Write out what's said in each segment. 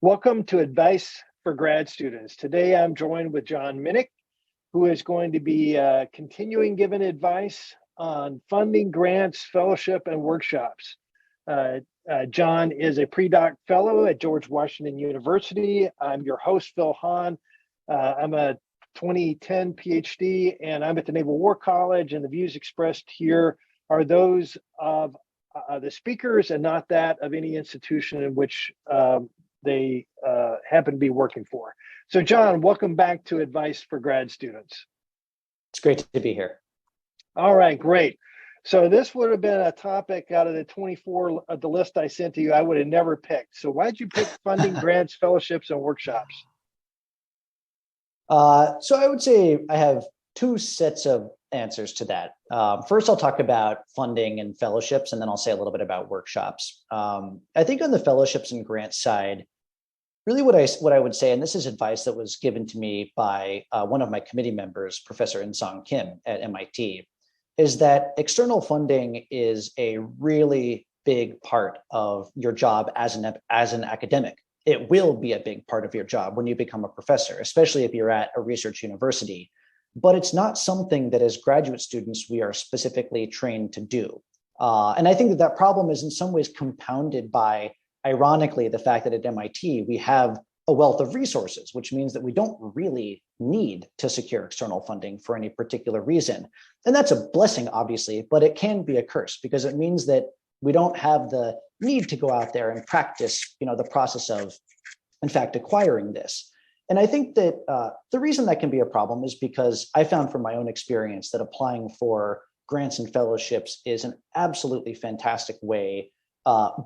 Welcome to Advice for Grad Students. Today I'm joined with John Minnich, who is going to be continuing giving advice on funding, grants, fellowship, and workshops. John is a pre-doc fellow at George Washington University. I'm your host, Phil Haun. I'm a 2010 PhD, and I'm at the Naval War College, and the views expressed here are those of the speakers and not that of any institution in which they happen to be working for. So John, welcome back to Advice for Grad Students. It's great to be here. All right, great. So this would have been a topic out of the 24 of the list I sent to you I would have never picked. So why did you pick funding, grants, fellowships, and workshops? So I would say I have two sets of answers to that. First, I'll talk about funding and fellowships, and then I'll say a little bit about workshops. I think on the fellowships and grants side, really what I would say, and this is advice that was given to me by one of my committee members, Professor In-Song Kim at MIT, is that external funding is a really big part of your job as an academic. It will be a big part of your job when you become a professor, especially if you're at a research university. But it's not something that as graduate students we are specifically trained to do. And I think that problem is in some ways compounded by, ironically, the fact that at MIT we have a wealth of resources, which means that we don't really need to secure external funding for any particular reason. And that's a blessing, obviously, but it can be a curse because it means that we don't have the need to go out there and practice, the process of, in fact, acquiring this. And I think that the reason that can be a problem is because I found from my own experience that applying for grants and fellowships is an absolutely fantastic way,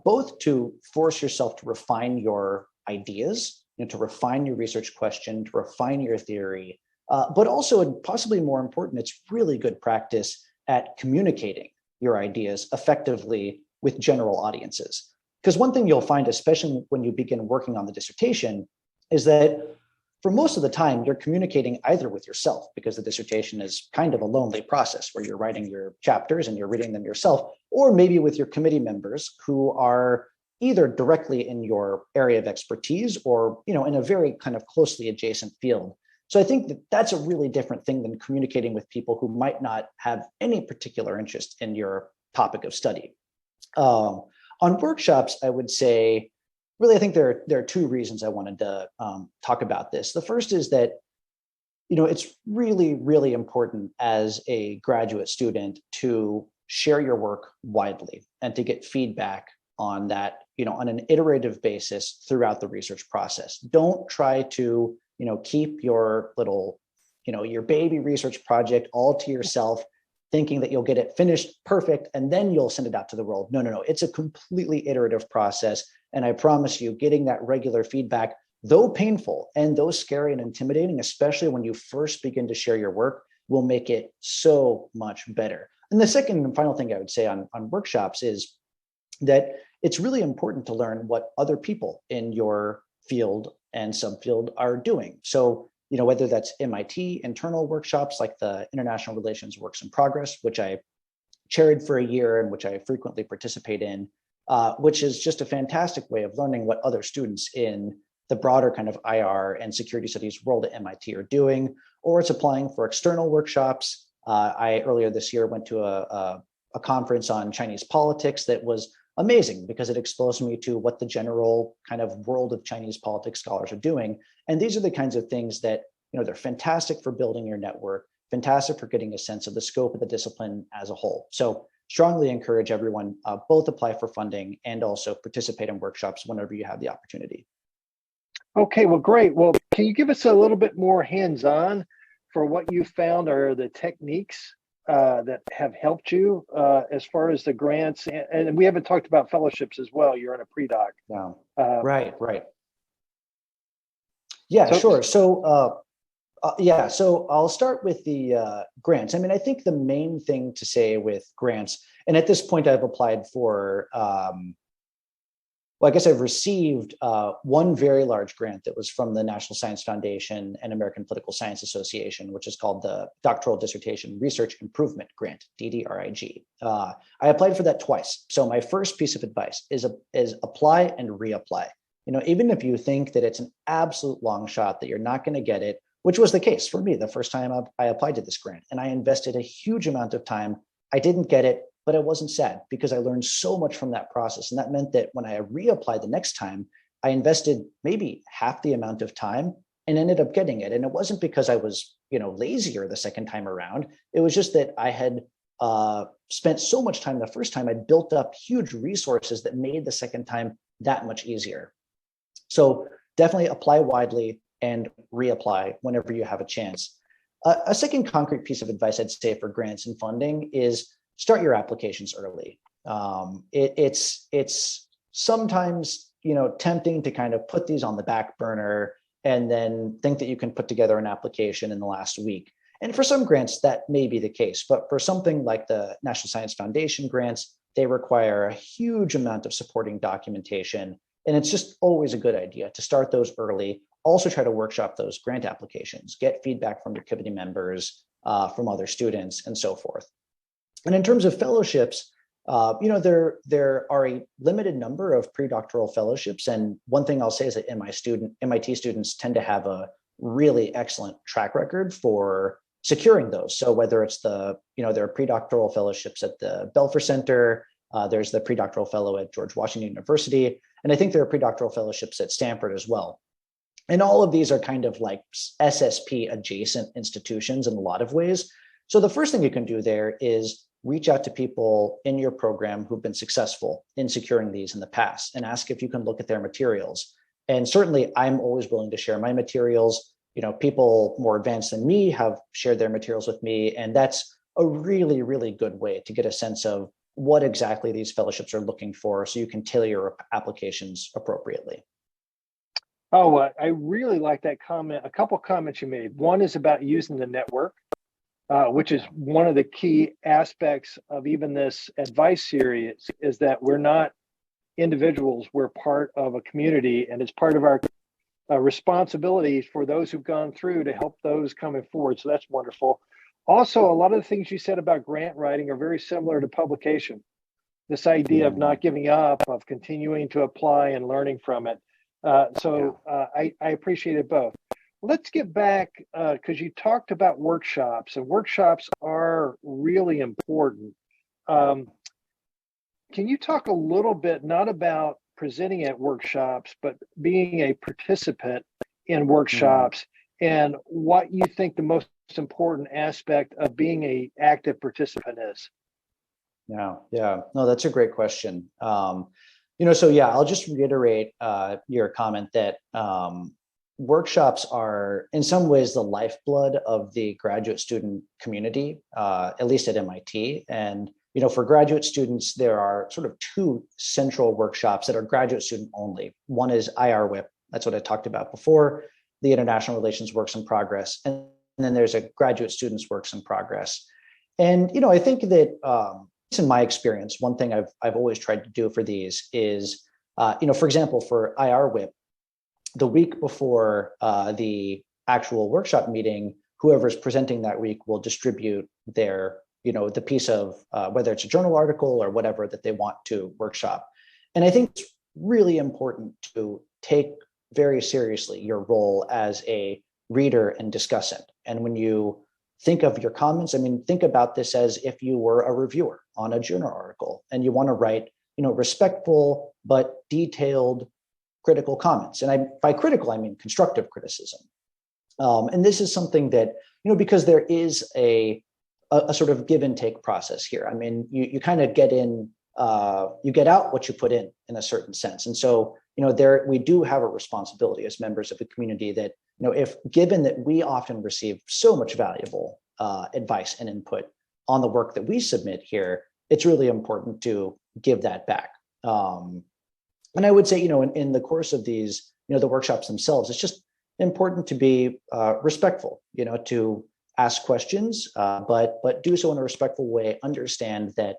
both to force yourself to refine your ideas, to refine your research question, to refine your theory, but also, and possibly more important, it's really good practice at communicating your ideas effectively with general audiences. Because one thing you'll find, especially when you begin working on the dissertation, is that for most of the time, you're communicating either with yourself, because the dissertation is kind of a lonely process where you're writing your chapters and you're reading them yourself, or maybe with your committee members who are either directly in your area of expertise or in a very kind of closely adjacent field. So I think that that's a really different thing than communicating with people who might not have any particular interest in your topic of study. On workshops, I would say, really, I think there are two reasons I wanted to talk about this. The first is that, it's really, really important as a graduate student to share your work widely and to get feedback on that, on an iterative basis throughout the research process. Don't try to, keep your little, your baby research project all to yourself, thinking that you'll get it finished perfect and then you'll send it out to the world. No. It's a completely iterative process. And I promise you, getting that regular feedback, though painful and though scary and intimidating, especially when you first begin to share your work, will make it so much better. And the second and final thing I would say on workshops is that it's really important to learn what other people in your field and subfield are doing. So, whether that's MIT internal workshops like the International Relations Works in Progress, which I chaired for a year and which I frequently participate in, which is just a fantastic way of learning what other students in the broader kind of IR and security studies world at MIT are doing, or it's applying for external workshops. I earlier this year went to a conference on Chinese politics that was amazing because it exposed me to what the general kind of world of Chinese politics scholars are doing. And these are the kinds of things that, they're fantastic for building your network, fantastic for getting a sense of the scope of the discipline as a whole. So strongly encourage everyone, both apply for funding and also participate in workshops whenever you have the opportunity. Okay, well, great. Well, can you give us a little bit more hands-on for what you found are the techniques that have helped you as far as the grants? And we haven't talked about fellowships as well. You're in a pre-doc. Yeah. Right. Yeah, sure. So, so I'll start with the grants. I mean, I think the main thing to say with grants, and at this point I've applied for, I guess I've received one very large grant that was from the National Science Foundation and American Political Science Association, which is called the Doctoral Dissertation Research Improvement Grant, DDRIG. I applied for that twice. So my first piece of advice is apply and reapply. Even if you think that it's an absolute long shot that you're not going to get it, which was the case for me the first time I applied to this grant, and I invested a huge amount of time. I didn't get it, but I wasn't sad because I learned so much from that process. And that meant that when I reapplied the next time, I invested maybe half the amount of time and ended up getting it. And it wasn't because I was, lazier the second time around. It was just that I had spent so much time the first time. I'd built up huge resources that made the second time that much easier. So definitely apply widely and reapply whenever you have a chance. A second concrete piece of advice I'd say for grants and funding is start your applications early. It's sometimes tempting to kind of put these on the back burner and then think that you can put together an application in the last week. And for some grants, that may be the case. But for something like the National Science Foundation grants, they require a huge amount of supporting documentation. And it's just always a good idea to start those early. Also try to workshop those grant applications, get feedback from your committee members, from other students, and so forth. And in terms of fellowships, there are a limited number of pre-doctoral fellowships. And one thing I'll say is that MIT students tend to have a really excellent track record for securing those. So whether it's there are pre-doctoral fellowships at the Belfer Center, there's the pre-doctoral fellow at George Washington University, and I think there are pre-doctoral fellowships at Stanford as well. And all of these are kind of like SSP adjacent institutions in a lot of ways. So the first thing you can do there is reach out to people in your program who've been successful in securing these in the past and ask if you can look at their materials. And certainly I'm always willing to share my materials. People more advanced than me have shared their materials with me. And that's a really, really good way to get a sense of what exactly these fellowships are looking for so you can tailor your applications appropriately. Oh, I really like that comment. A couple comments you made. One is about using the network, which is one of the key aspects of even this advice series, is that we're not individuals, we're part of a community, and it's part of our responsibilities for those who've gone through to help those coming forward. So that's wonderful. Also, a lot of the things you said about grant writing are very similar to publication. This idea of not giving up, of continuing to apply and learning from it. I appreciated both. Let's get back, because you talked about workshops, and workshops are really important. Can you talk a little bit, not about presenting at workshops, but being a participant in workshops and what you think the most important aspect of being an active participant is? Yeah. No, that's a great question. I'll just reiterate your comment that workshops are in some ways the lifeblood of the graduate student community, at least at MIT. And, for graduate students, there are sort of two central workshops that are graduate student only. One is IR WIP. That's what I talked about before, the International Relations Works in Progress. And then there's a graduate students works in progress. And, I think that in my experience, one thing I've always tried to do for these is, for example, for IR WIP, the week before the actual workshop meeting, whoever's presenting that week will distribute their, the piece of whether it's a journal article or whatever that they want to workshop. And I think it's really important to take very seriously your role as a reader and discussant. And when you think of your comments, think about this as if you were a reviewer on a journal article and you want to write, respectful but detailed critical comments. And by critical, I mean constructive criticism. And this is something that, because there is a sort of give and take process here. You kind of get in, you get out what you put in a certain sense. And so, we do have a responsibility as members of the community that, if given that we often receive so much valuable advice and input on the work that we submit here, it's really important to give that back. And I would say, in the course of these, the workshops themselves, it's just important to be respectful, to ask questions, but do so in a respectful way, understand that.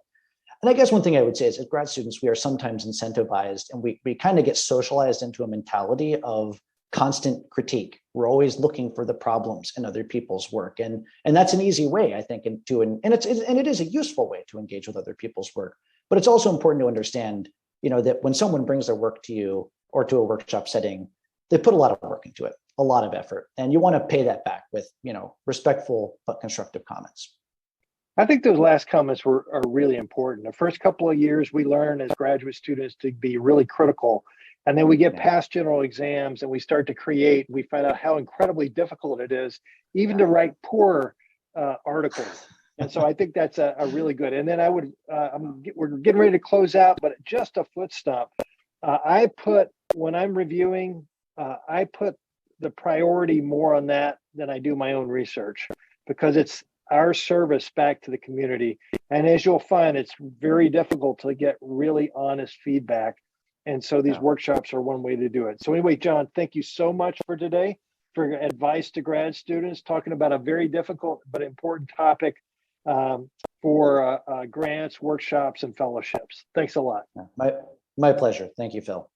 And I guess one thing I would say is as grad students, we are sometimes incentivized and we kind of get socialized into a mentality of constant critique. We're always looking for the problems in other people's work. And that's an easy way, I think, and it is a useful way to engage with other people's work. But it's also important to understand, that when someone brings their work to you, or to a workshop setting, they put a lot of work into it, a lot of effort, and you want to pay that back with, respectful but constructive comments. I think those last comments are really important. The first couple of years, we learn as graduate students to be really critical. And then we get past general exams and we start to create, we find out how incredibly difficult it is, even to write poor articles. And so I think that's a really good. And then we're getting ready to close out, but just a foot stomp. When I'm reviewing, I put the priority more on that than I do my own research, because it's our service back to the community. And as you'll find, it's very difficult to get really honest feedback. And so these workshops are one way to do it. So anyway, John, thank you so much for today, for advice to grad students, talking about a very difficult but important topic for grants, workshops, and fellowships. Thanks a lot. My pleasure. Thank you, Phil.